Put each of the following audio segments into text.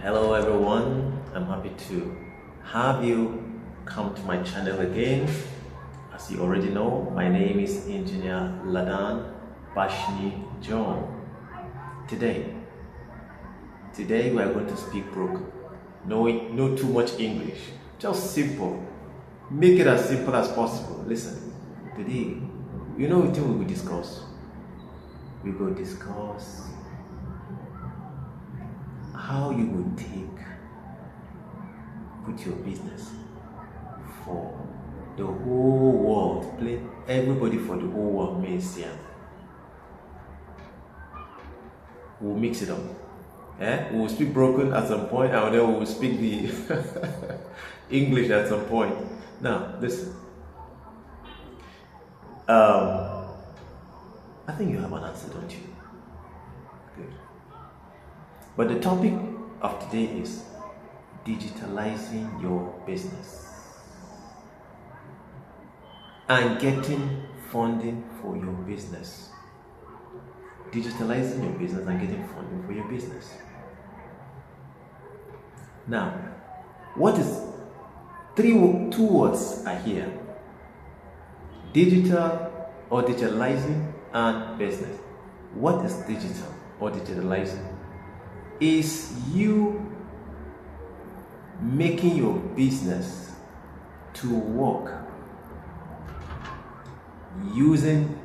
Hello everyone, I'm happy to have you come to my channel again. As you already know, my name is Engineer Ladan Bashni John. Today we are going to speak broken. No too much English, just simple. Make it as simple as possible. Listen, today, you know what we will discuss? We will discuss how you would put your business for the whole world, play everybody for the whole world means yeah. We'll mix it up. We'll speak broken at some point and then we'll speak the English at some point. Now, listen. I think you have an answer, don't you? Good. But the topic of today is digitalizing your business and getting funding for your business. Digitalizing your business and getting funding for your business. Now, what is two words are here? Digital or digitalizing and business. What is digital or digitalizing? Is you making your business to work using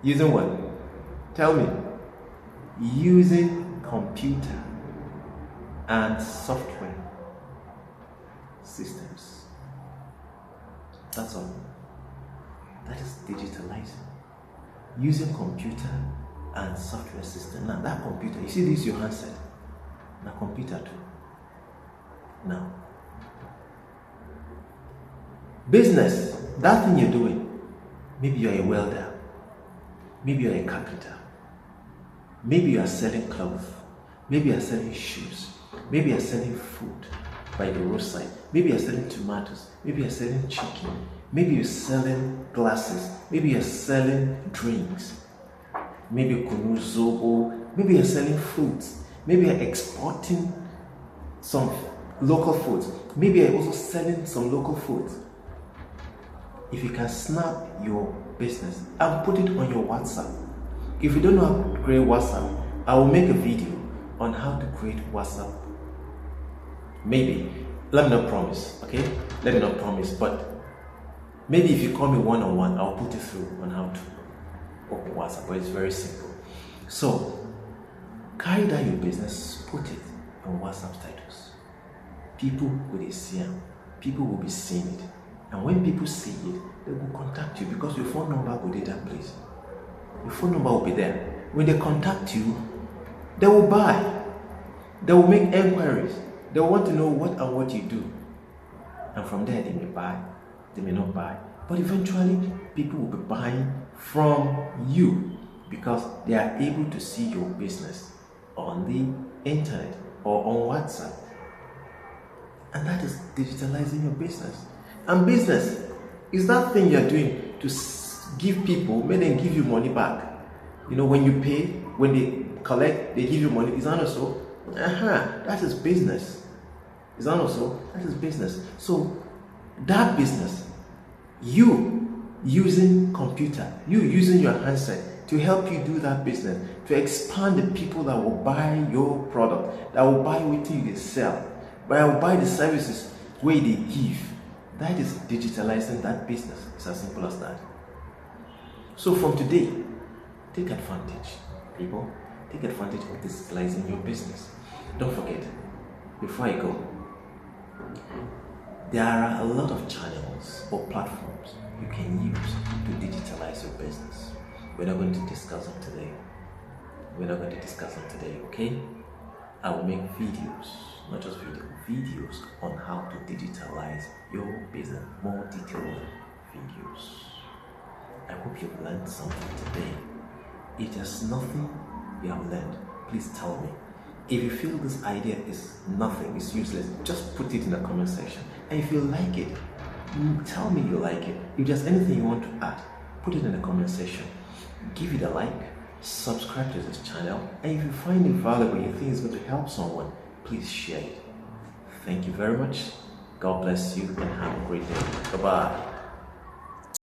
what? Tell me. Using computer and software systems. That's all. That is digitalizing. Using computer and software system. Now that computer, you see this your handset. Now computer too. Now business, that thing you're doing, maybe you're a welder, maybe you're a carpenter, maybe you are selling clothes, maybe you're selling shoes, maybe you're selling food by the roadside, maybe you're selling tomatoes, maybe you're selling chicken, maybe you're selling glasses, maybe you're selling drinks, maybe kunu zobo, maybe you're selling foods, maybe you're exporting some local foods, maybe you're also selling some local foods. If you can snap your business and put it on your WhatsApp. If you don't know how to create WhatsApp, I will make a video on how to create WhatsApp. Maybe, let me not promise, okay? Let me not promise, but maybe if you call me one-on-one, I'll put you through on how to open WhatsApp, but it's very simple. So, carry down your business, put it on WhatsApp status. People will see it. People will be seeing it. And when people see it, they will contact you because your phone number will be that place. Your phone number will be there. When they contact you, they will buy. They will make enquiries. They will want to know what and what you do. And from there, they may buy. They may not buy. But eventually, people will be buying from you because they are able to see your business on the internet or on WhatsApp. And that is digitalizing your business. And business is that thing you're doing to give people, may they give you money back. You know, when you pay, when they collect, they give you money. Is that not so? That is business. Is that not so? That is business. So that business, you using computer, you using your handset to help you do that business, to expand the people that will buy your product, that will buy what you sell, that will buy the services where they give. That is digitalizing that business. It's as simple as that. So from today, take advantage, people. Take advantage of digitalizing your business. Don't forget, before I go, there are a lot of channels or platforms you can use to digitalize your business. We're not going to discuss them today. Okay? I will make videos, not just videos on how to digitalize your business, more detailed videos. I hope you've learned something today. If there's nothing you have learned, please tell me. If you feel this idea is nothing, it's useless, just put it in the comment section. And if you like it, tell me you like it. If there's anything you want to add, put it in the comment section. Give it a like, subscribe to this channel, and if you find it valuable, you think it's going to help someone, please share it. Thank you very much. God bless you and have a great day. Bye-bye.